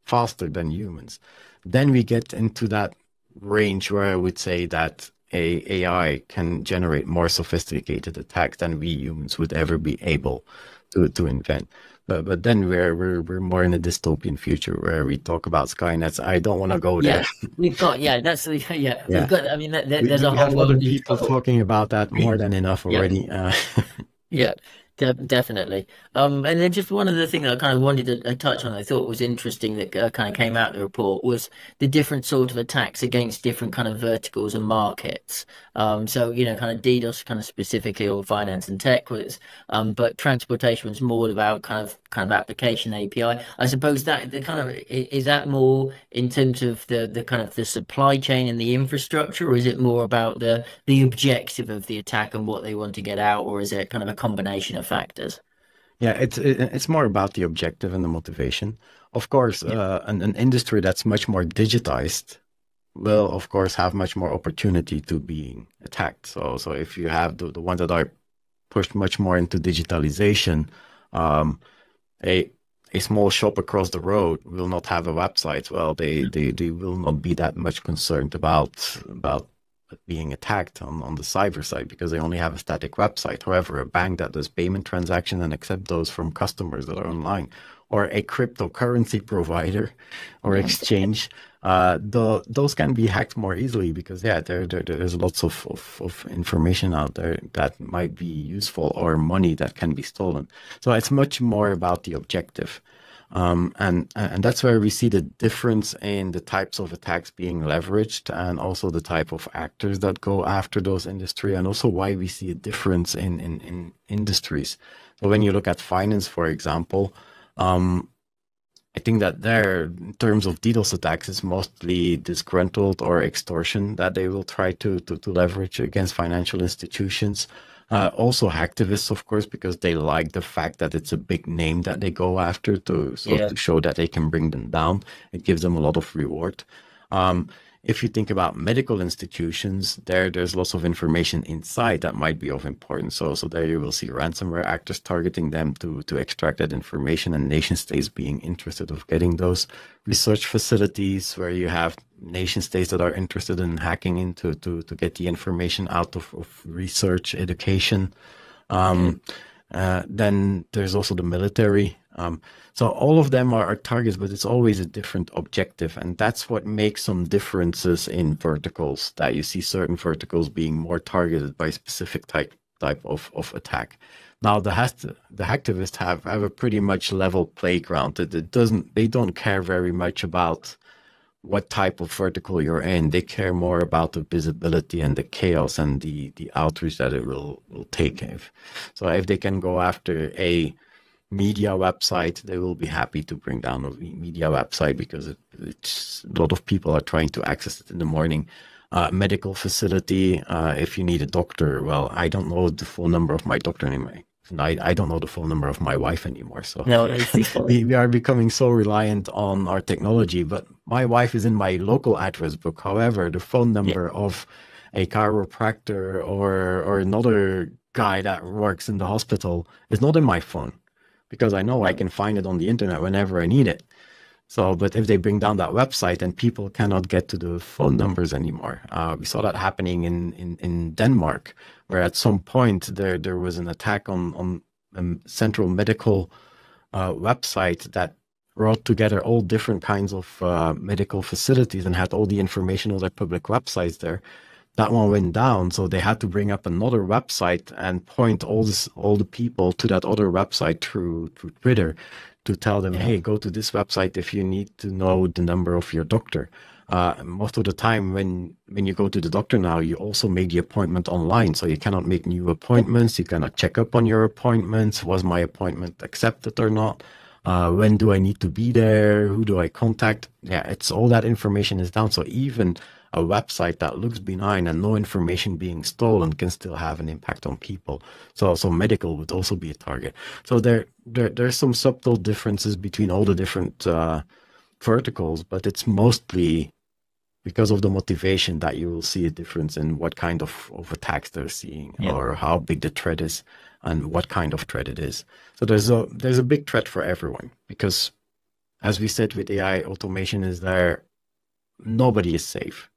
faster than humans. Then we get into that range where I would say that AI can generate more sophisticated attacks than we humans would ever be able to invent. But then we're more in a dystopian future where we talk about Skynets. I don't want to go there. We've got we've got. I mean, there's a we whole have world other of people talking about that more than enough already. Yeah, definitely. And then just one other thing that I kind of wanted to touch on, I thought was interesting that kind of came out of the report was the different sort of attacks against different kind of verticals and markets. So, kind of DDoS kind of specifically or finance and tech was, but transportation was more about kind of application API. I suppose that the kind of is that more in terms of the kind of the supply chain and the infrastructure, or is it more about the objective of the attack and what they want to get out, or is it kind of a combination of factors? Yeah, it's more about the objective and the motivation. Of course, an industry that's much more digitized will, of course, have much more opportunity to being attacked. So if you have the ones that are pushed much more into digitalization, a small shop across the road will not have a website. Well, they will not be that much concerned about being attacked on the cyber side because they only have a static website. However, a bank that does payment transactions and accept those from customers that are online, or a cryptocurrency provider or exchange, those can be hacked more easily because there's lots of information out there that might be useful, or money that can be stolen. So it's much more about the objective. And that's where we see the difference in the types of attacks being leveraged, and also the type of actors that go after those industry, and also why we see a difference in industries. So when you look at finance, for example, I think that there, in terms of DDoS attacks, it's mostly disgruntled or extortion that they will try to leverage against financial institutions. Also hacktivists, of course, because they like the fact that it's a big name that they go after to show that they can bring them down. It gives them a lot of reward. If you think about medical institutions, there's lots of information inside that might be of importance. So there you will see ransomware actors targeting them to extract that information, and nation states being interested of getting those. Research facilities where you have nation states that are interested in hacking into to get the information out of research, education. Then there's also the military. So all of them are targets, but it's always a different objective. And that's what makes some differences in verticals, that you see certain verticals being more targeted by specific type of attack. Now, the hacktivists have a pretty much level playground. They don't care very much about what type of vertical you're in. They care more about the visibility and the chaos and the outreach that it will take. So if they can go after a media website, they will be happy to bring down a media website because it's a lot of people are trying to access it in the morning. Medical facility, if you need a doctor, well, I don't know the phone number of my doctor anymore. I don't know the phone number of my wife anymore. So No, we are becoming so reliant on our technology. But my wife is in my local address book. However, the phone number of a chiropractor or another guy that works in the hospital is not in my phone, because I know I can find it on the internet whenever I need it. So, but if they bring down that website, then people cannot get to the phone numbers anymore. We saw that happening in Denmark, where at some point there was an attack on a central medical website that brought together all different kinds of medical facilities and had all the information on their public websites there. That one went down, so they had to bring up another website and point all the people to that other website through Twitter to tell them, Yeah. hey, go to this website if you need to know the number of your doctor. Most of the time when you go to the doctor now, you also make the appointment online, so you cannot make new appointments. You cannot check up on your appointments. Was my appointment accepted or not? When do I need to be there? Who do I contact? Yeah, it's all that information is down. So even a website that looks benign and no information being stolen can still have an impact on people. So medical would also be a target. So there's some subtle differences between all the different verticals, but it's mostly because of the motivation that you will see a difference in what kind of attacks they're seeing, or how big the threat is and what kind of threat it is. So there's a big threat for everyone, because as we said, with AI, automation is there. Nobody is safe.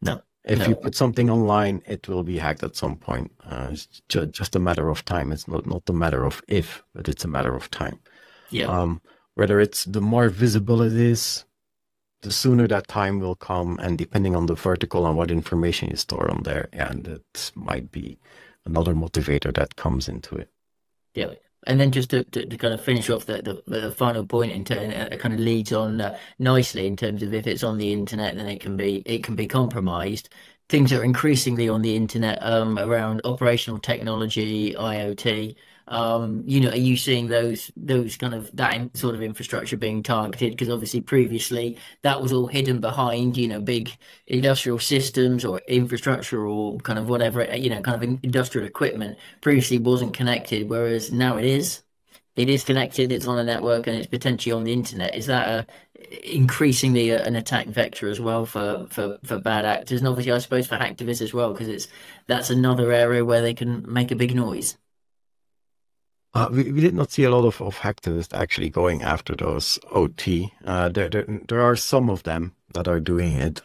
No. If you put something online, it will be hacked at some point. It's just a matter of time. It's not a matter of if, but it's a matter of time. Yeah. Whether it's the more visible it is, the sooner that time will come, and depending on the vertical and what information you store on there, and that might be another motivator that comes into it. Yeah. And then just to kind of finish off the final point, it kind of leads on nicely in terms of if it's on the internet, then it can be compromised. Things are increasingly on the internet around operational technology, IoT. Are you seeing those kind of sort of infrastructure being targeted? Because obviously previously that was all hidden behind, big industrial systems or infrastructure or kind of whatever, kind of industrial equipment previously wasn't connected, whereas now it is. It is connected, it's on a network, and it's potentially on the internet. Is that increasingly an attack vector as well for bad actors? And obviously, I suppose for hacktivists as well, because that's another area where they can make a big noise. We did not see a lot of hacktivists actually going after those OT. There are some of them that are doing it,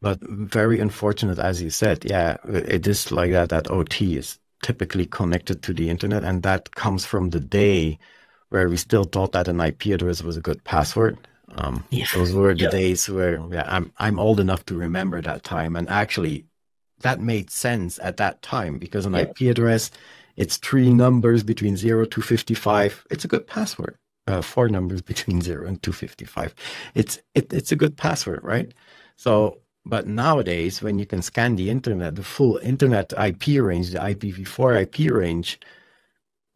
but very unfortunate, as you said. Yeah, it is like that OT is typically connected to the internet, and that comes from the day where we still thought that an IP address was a good password. Yeah. Those were the days where I'm old enough to remember that time, and actually that made sense at that time, because an IP address, it's 3 numbers between 0 to 55. It's a good password. 4 numbers between 0 and 255. It's a good password, right? So, but nowadays, when you can scan the internet, the full internet IP range, the IPv4 IP range,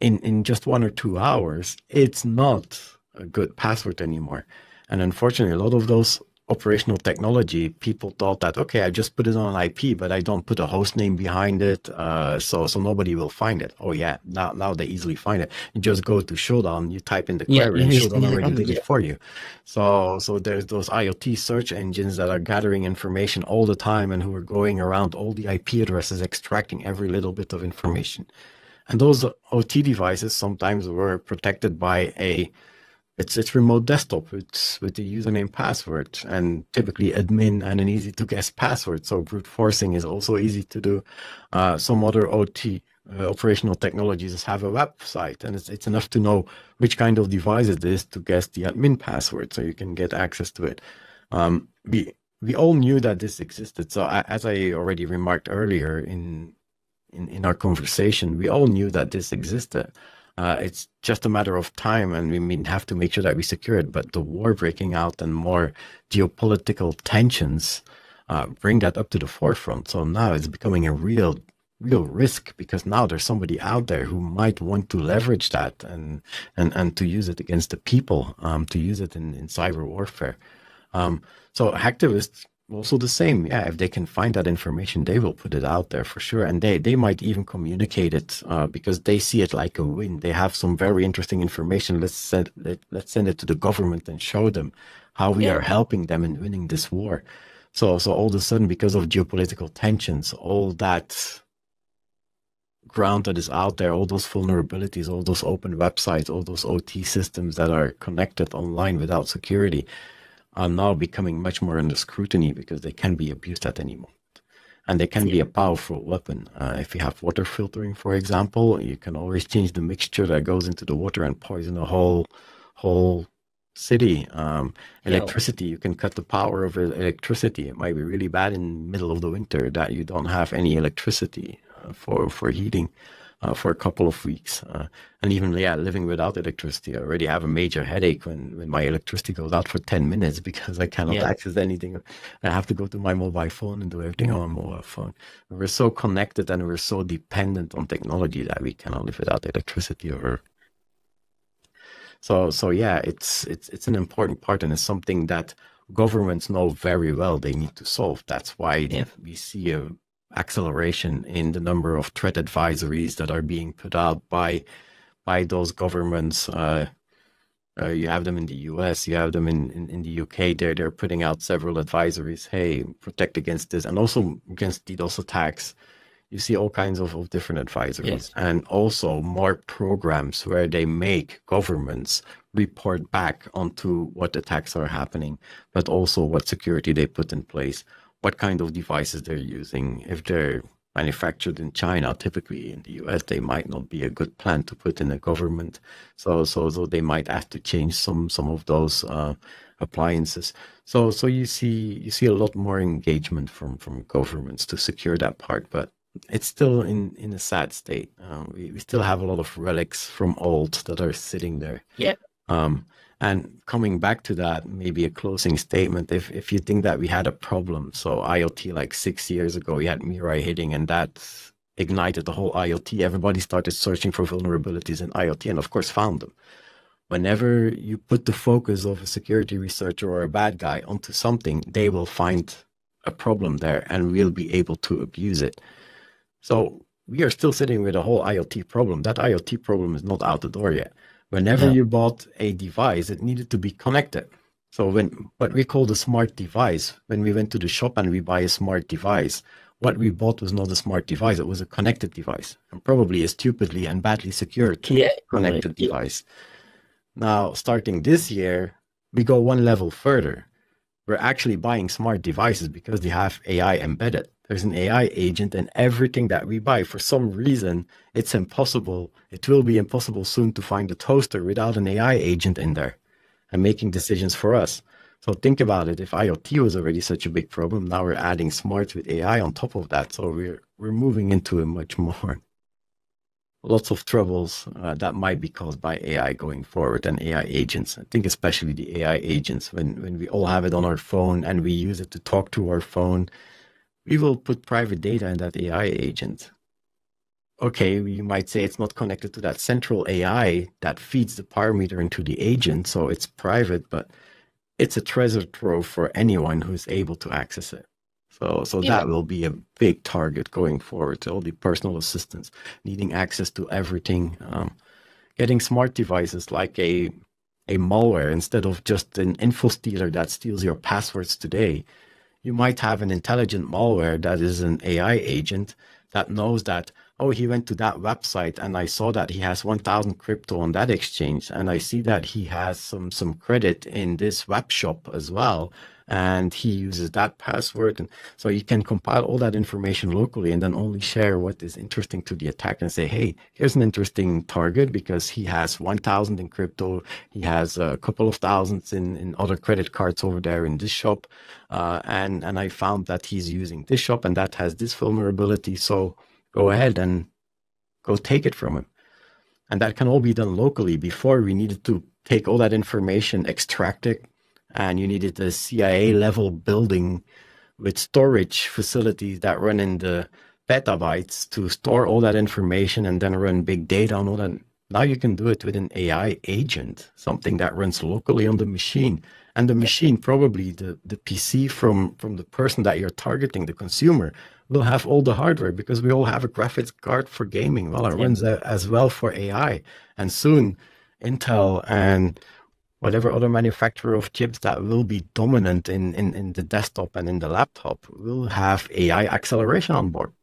in just 1 or 2 hours, it's not a good password anymore. And unfortunately, a lot of those operational technology, people thought that, okay, I just put it on an IP, but I don't put a host name behind it, so nobody will find it. Oh yeah, now they easily find it. You just go to Shodan, you type in the query, and Shodan already did it for you. So there's those IoT search engines that are gathering information all the time and who are going around all the IP addresses, extracting every little bit of information. And those OT devices sometimes were protected by it's remote desktop. It's with the username password and typically admin and an easy to guess password. So brute forcing is also easy to do. Some other OT operational technologies have a website, and it's enough to know which kind of device it is to guess the admin password, so you can get access to it. We all knew that this existed. So as I already remarked earlier in our conversation, we all knew that this existed. It's just a matter of time, and we have to make sure that we secure it. But the war breaking out and more geopolitical tensions bring that up to the forefront. So now it's becoming a real risk, because now there's somebody out there who might want to leverage that and to use it against the people, to use it in cyber warfare. So hacktivists also the same. Yeah, if they can find that information, they will put it out there for sure. And they might even communicate it because they see it like a win. They have some very interesting information. Let's send it to the government and show them how we are helping them in winning this war. So all of a sudden, because of geopolitical tensions, all that ground that is out there, all those vulnerabilities, all those open websites, all those OT systems that are connected online without security, are now becoming much more under scrutiny, because they can be abused at any moment. And they can be a powerful weapon. If you have water filtering, for example, you can always change the mixture that goes into the water and poison a whole city. Yeah. Electricity, you can cut the power of electricity. It might be really bad in the middle of the winter that you don't have any electricity for heating for a couple of weeks. And even, yeah, living without electricity, I already have a major headache when my electricity goes out for 10 minutes because I cannot Yeah. access anything. I have to go to my mobile phone and do everything on my mobile phone. We're so connected and we're so dependent on technology that we cannot live without electricity or so yeah, it's an important part and it's something that governments know very well they need to solve. That's why Yeah. we see a acceleration in the number of threat advisories that are being put out by those governments. You have them in the US, you have them in the UK. They're putting out several advisories. Hey, protect against this and also against DDoS attacks. You see all kinds of different advisories Yes. and also more programs where they make governments report back onto what attacks are happening, but also what security they put in place, what kind of devices they're using. If they're manufactured in China, typically in the US, they might not be a good plan to put in a government. So they might have to change some of those appliances. So you see a lot more engagement from governments to secure that part, but it's still in a sad state. We still have a lot of relics from old that are sitting there. Yeah. Um, and coming back to that, maybe a closing statement. If you think that we had a problem, so IoT like 6 years ago, we had Mirai hitting, and that ignited the whole IoT. Everybody started searching for vulnerabilities in IoT, and of course found them. Whenever you put the focus of a security researcher or a bad guy onto something, they will find a problem there and will be able to abuse it. So we are still sitting with a whole IoT problem. That IoT problem is not out the door yet. Whenever No. you bought a device, it needed to be connected. So when what we call the smart device, when we went to the shop and we buy a smart device, what we bought was not a smart device, it was a connected device, and probably a stupidly and badly secured Yeah. connected Yeah. device. Now, starting this year, we go one level further. We're actually buying smart devices because they have AI embedded. There's an AI agent in everything that we buy. For some reason, it's impossible. It will be impossible soon to find a toaster without an AI agent in there and making decisions for us. So think about it. If IoT was already such a big problem, now we're adding smart with AI on top of that. So we're moving into a much more lots of troubles that might be caused by AI going forward and AI agents. I think especially the AI agents, when we all have it on our phone and we use it to talk to our phone, we will put private data in that AI agent. Okay, you might say it's not connected to that central AI that feeds the parameter into the agent, so it's private, but it's a treasure trove for anyone who's able to access it. So Yeah. that will be a big target going forward. All the personal assistants needing access to everything, getting smart devices like a malware instead of just an info stealer that steals your passwords today. You might have an intelligent malware that is an AI agent that knows that, oh, he went to that website and I saw that he has 1,000 crypto on that exchange. And I see that he has some credit in this web shop as well. And he uses that password. And so you can compile all that information locally and then only share what is interesting to the attacker and say, hey, here's an interesting target because he has 1,000 in crypto. He has a couple of thousands in other credit cards over there in this shop. And I found that he's using this shop and that has this vulnerability. So go ahead and go take it from him. And that can all be done locally. Before, we needed to take all that information, extract it, and you needed a CIA level building with storage facilities that run in the petabytes to store all that information and then run big data on all that. Now you can do it with an AI agent, something that runs locally on the machine. And the machine, probably the PC from the person that you're targeting, the consumer, will have all the hardware because we all have a graphics card for gaming. Well, it Yeah. runs as well for AI. And soon, Intel and whatever other manufacturer of chips that will be dominant in the desktop and in the laptop will have AI acceleration on board.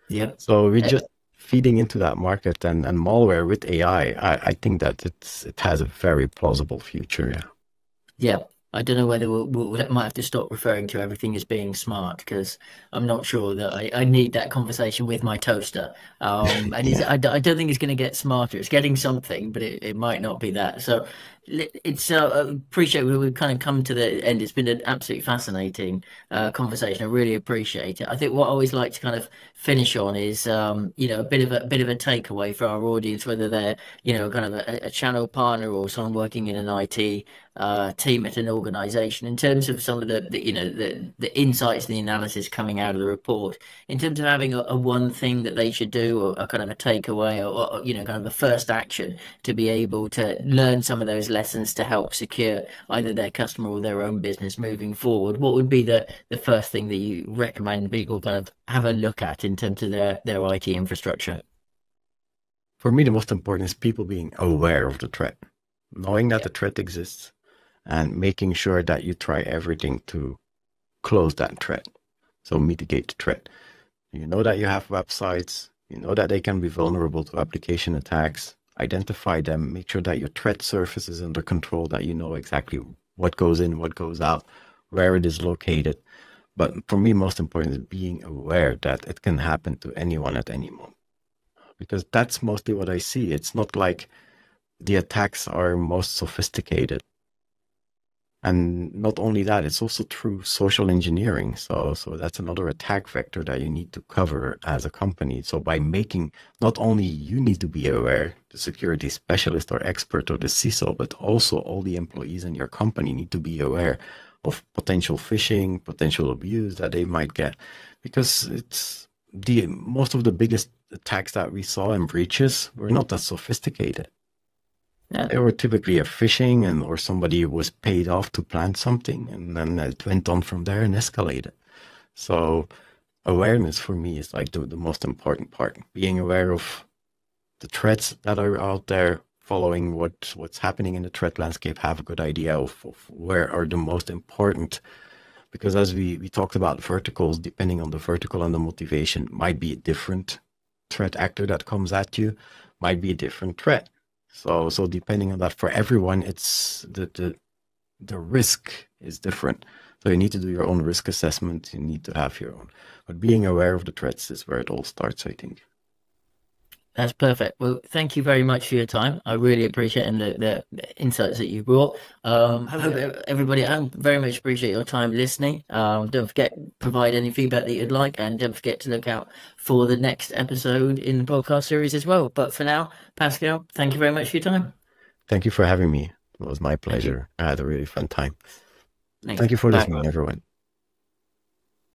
Yeah. So we're just feeding into that market and malware with AI. I think that it has a very plausible future. Yeah. Yeah. I don't know whether we might have to stop referring to everything as being smart because I'm not sure that I need that conversation with my toaster. And Yeah. I don't think it's going to get smarter. It's getting something, but it might not be that. So it's appreciate we've kind of come to the end. It's been an absolutely fascinating conversation. I really appreciate it. I think what I always like to kind of finish on is a bit of a takeaway for our audience, whether they're kind of a channel partner or someone working in an IT team at an organization in terms of some of the insights and the analysis coming out of the report in terms of having a one thing that they should do or a kind of a takeaway or kind of a first action to be able to learn some of those lessons to help secure either their customer or their own business moving forward. What would be the first thing that you recommend people kind of have a look at in terms of their IT infrastructure? For me, the most important is people being aware of the threat, knowing that Yeah. the threat exists, and making sure that you try everything to close that threat. So mitigate the threat. You know that you have websites, you know that they can be vulnerable to application attacks. Identify them, make sure that your threat surface is under control, that you know exactly what goes in, what goes out, where it is located. But for me, most important is being aware that it can happen to anyone at any moment. Because that's mostly what I see. It's not like the attacks are most sophisticated. And not only that, it's also through social engineering. So that's another attack vector that you need to cover as a company. So by making, not only you need to be aware, the security specialist or expert or the CISO, but also all the employees in your company need to be aware of potential phishing, potential abuse that they might get, because it's the most of the biggest attacks that we saw and breaches were not that sophisticated. Yeah. They were typically a phishing and or somebody was paid off to plant something, and then it went on from there and escalated. So awareness for me is like the most important part. Being aware of the threats that are out there, following what's happening in the threat landscape, have a good idea of where are the most important. Because as we talked about verticals, depending on the vertical and the motivation, might be a different threat actor that comes at you, might be a different threat. So depending on that, for everyone, it's the risk is different. So you need to do your own risk assessment. You need to have your own. But being aware of the threats is where it all starts, I think. That's perfect. Well, thank you very much for your time. I really appreciate and the insights that you brought. Hope everybody at home very much appreciate your time listening. Don't forget provide any feedback that you'd like, and don't forget to look out for the next episode in the podcast series as well. But for now, Pascal, thank you very much for your time. Thank you for having me. It was my Thank you. pleasure. I had a really fun time. Thanks. Thank you for Bye. listening, everyone.